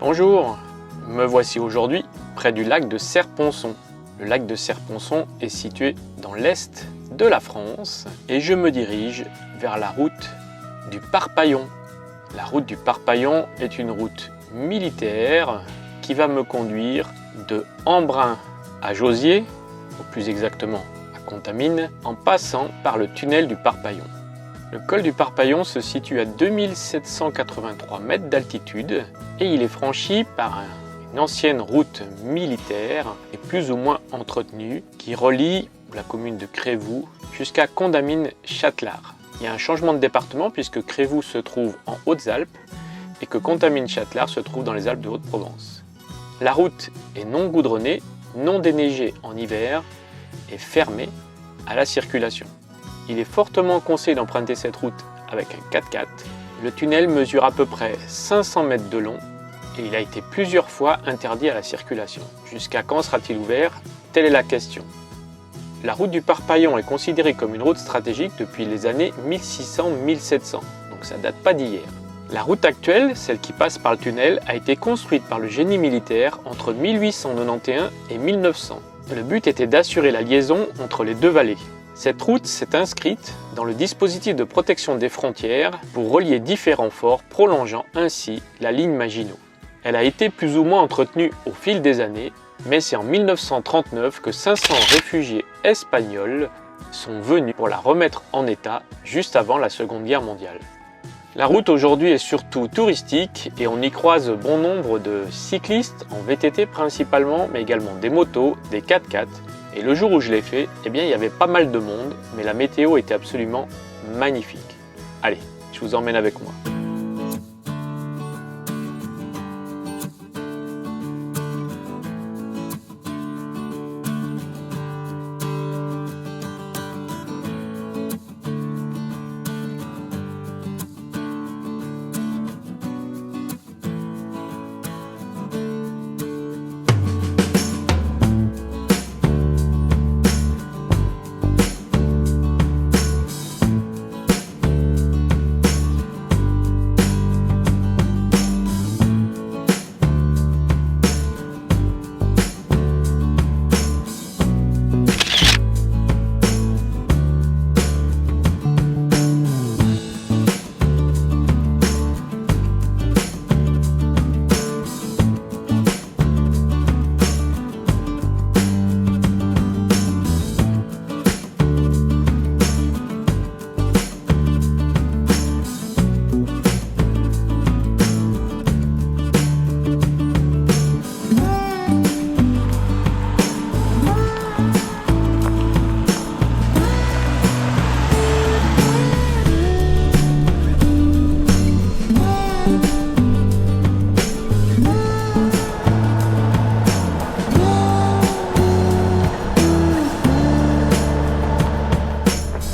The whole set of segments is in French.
Bonjour, me voici aujourd'hui près du lac de Serre-Ponçon. Le lac de Serre-Ponçon est situé dans l'est de la France et je me dirige vers la route du Parpaillon. La route du Parpaillon est une route militaire qui va me conduire de Embrun à Jauziers, ou plus exactement à Contamine, en passant par le tunnel du Parpaillon. Le col du Parpaillon se situe à 2783 mètres d'altitude et il est franchi par une ancienne route militaire et plus ou moins entretenue qui relie la commune de Crévoux jusqu'à Condamine-Châtelard. Il y a un changement de département puisque Crévoux se trouve en Hautes-Alpes et que Contamine-Châtelard se trouve dans les Alpes de Haute-Provence. La route est non goudronnée, non déneigée en hiver et fermée à la circulation. Il est fortement conseillé d'emprunter cette route avec un 4x4. Le tunnel mesure à peu près 500 mètres de long et il a été plusieurs fois interdit à la circulation. Jusqu'à quand sera-t-il ouvert? Telle est la question. La route du Parpaillon est considérée comme une route stratégique depuis les années 1600-1700, donc ça date pas d'hier. La route actuelle, celle qui passe par le tunnel, a été construite par le génie militaire entre 1891 et 1900. Le but était d'assurer la liaison entre les deux vallées. Cette route s'est inscrite dans le dispositif de protection des frontières pour relier différents forts, prolongeant ainsi la ligne Maginot. Elle a été plus ou moins entretenue au fil des années, mais c'est en 1939 que 500 réfugiés espagnols sont venus pour la remettre en état juste avant la Seconde Guerre mondiale. La route aujourd'hui est surtout touristique et on y croise bon nombre de cyclistes en VTT principalement, mais également des motos, des 4x4. Et le jour où je l'ai fait, eh bien, il y avait pas mal de monde, mais la météo était absolument magnifique. Allez, je vous emmène avec moi.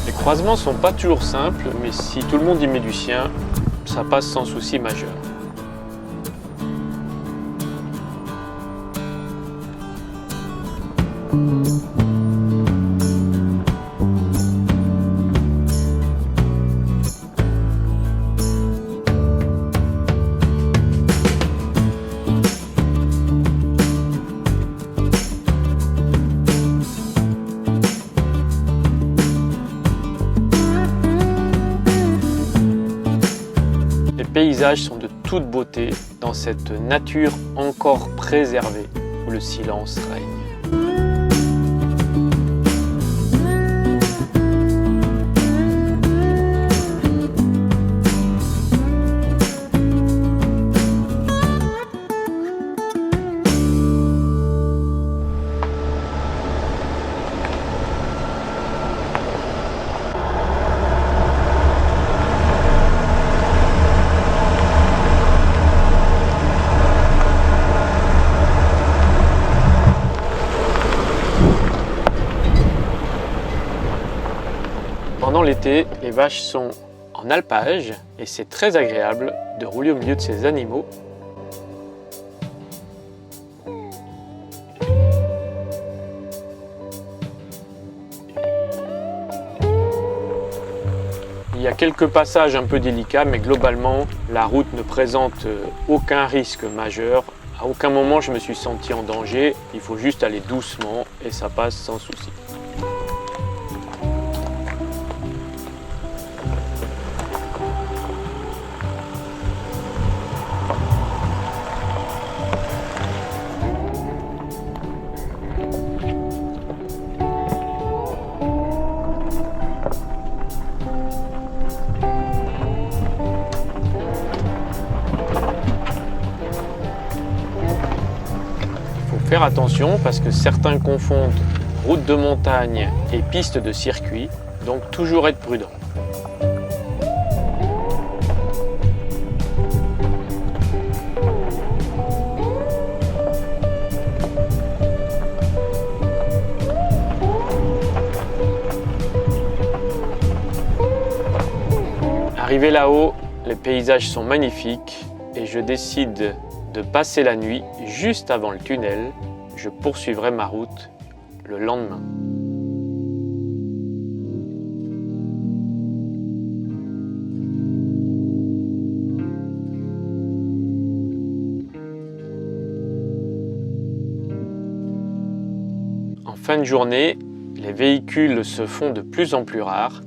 Les croisements sont pas toujours simples, mais si tout le monde y met du sien, ça passe sans souci majeur. Les paysages sont de toute beauté dans cette nature encore préservée où le silence règne. Pendant l'été, les vaches sont en alpage et c'est très agréable de rouler au milieu de ces animaux. Il y a quelques passages un peu délicats, mais globalement, la route ne présente aucun risque majeur. À aucun moment je me suis senti en danger. Il faut juste aller doucement et ça passe sans souci. Faire attention parce que certains confondent route de montagne et piste de circuit, donc toujours être prudent. Arrivé là-haut, les paysages sont magnifiques et je décide de passer la nuit juste avant le tunnel. Je poursuivrai ma route le lendemain. En fin de journée, les véhicules se font de plus en plus rares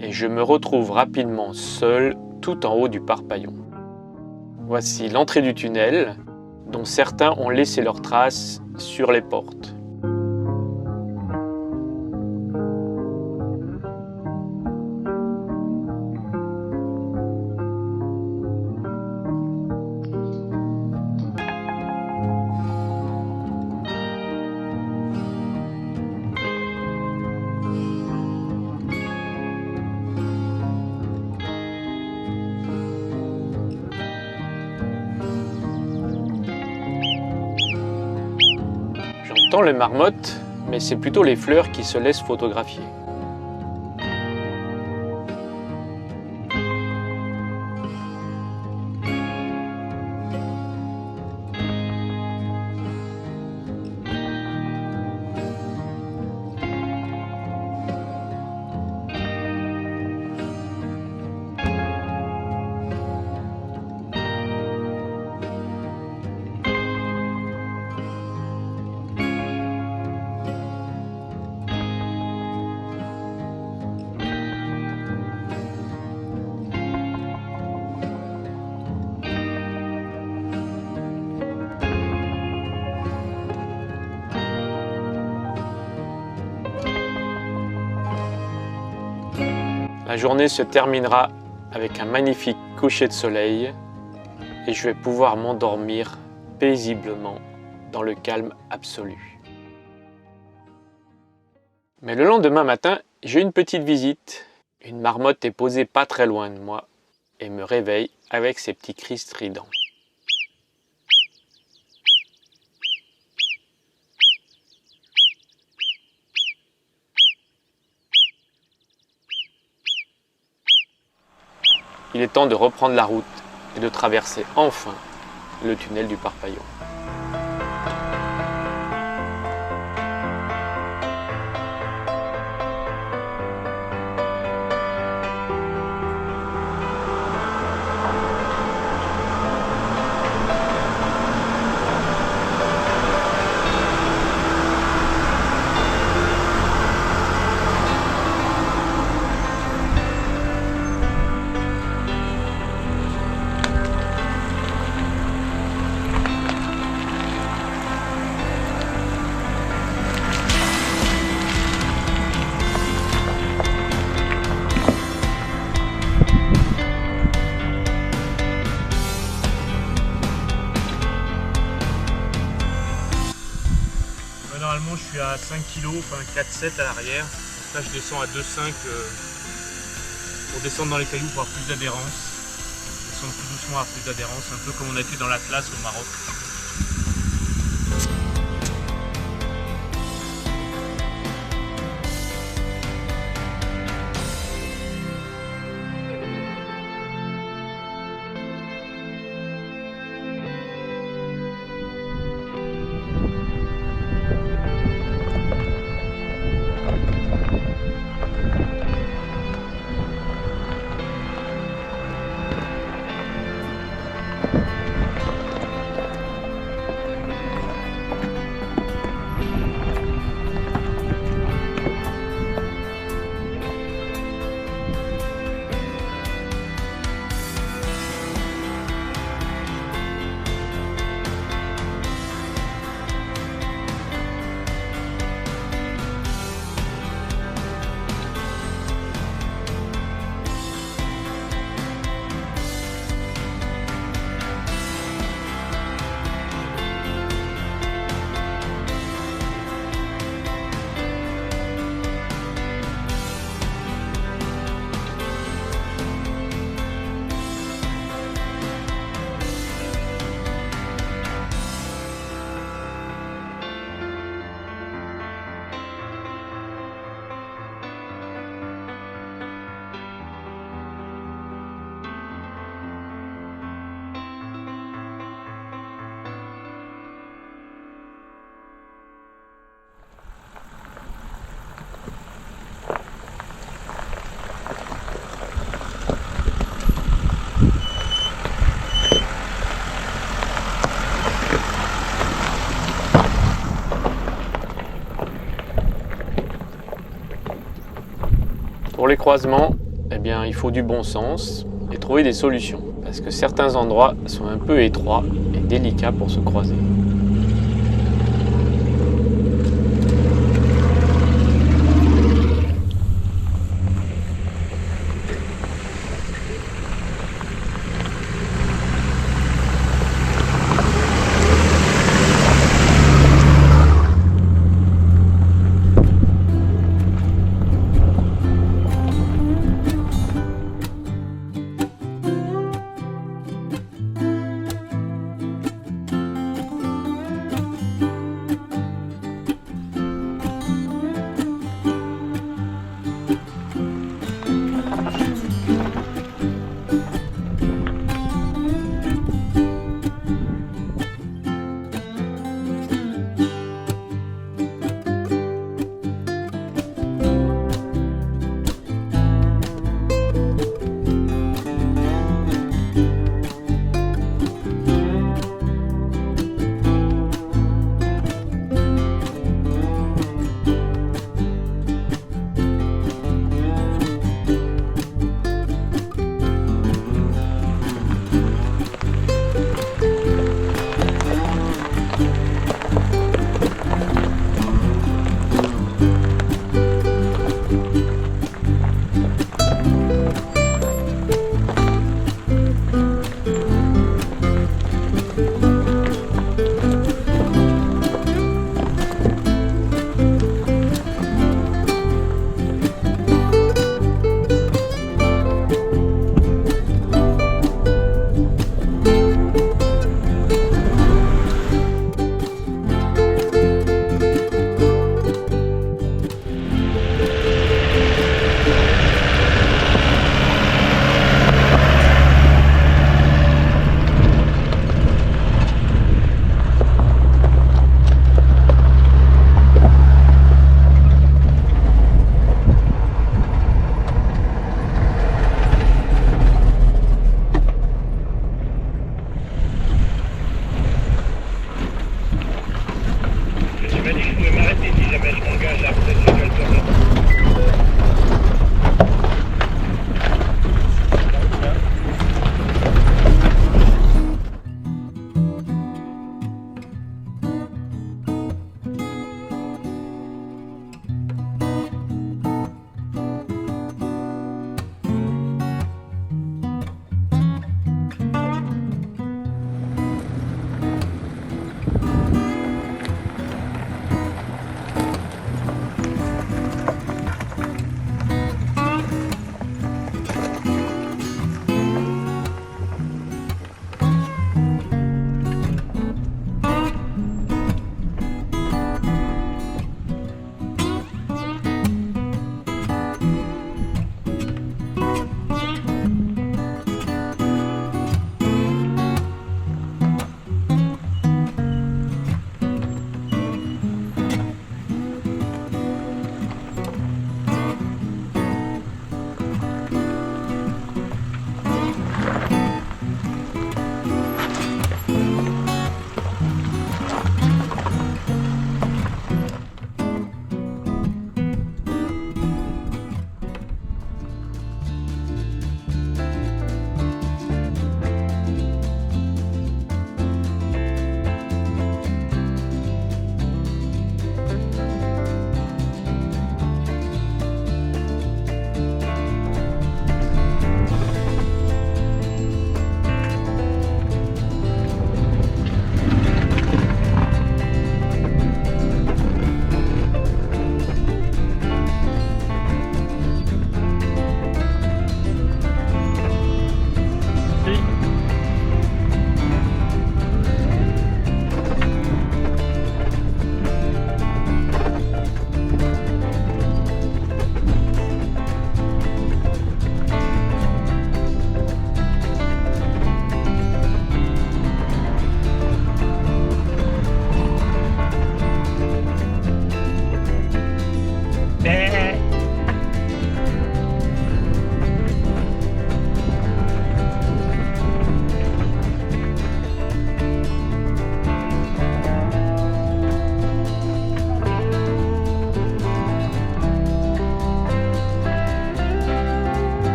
et je me retrouve rapidement seul tout en haut du Parpaillon. Voici l'entrée du tunnel, dont certains ont laissé leurs traces sur les portes. J'entends les marmottes, mais c'est plutôt les fleurs qui se laissent photographier. La journée se terminera avec un magnifique coucher de soleil et je vais pouvoir m'endormir paisiblement dans le calme absolu. Mais le lendemain matin, j'ai une petite visite. Une marmotte est posée pas très loin de moi et me réveille avec ses petits cris stridents. Il est temps de reprendre la route et de traverser enfin le tunnel du Parpaillon. Normalement je suis à 5 kg, enfin 4,7 à l'arrière. Là je descends à 2,5 pour descendre dans les cailloux pour avoir plus d'adhérence. Descendre tout doucement à plus d'adhérence, un peu comme on a été dans l'Atlas au Maroc. les croisements, eh bien, il faut du bon sens et trouver des solutions. Parce que certains endroits sont un peu étroits et délicats pour se croiser.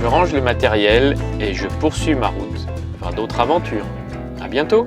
Je range le matériel et je poursuis ma route vers d'autres aventures. À bientôt!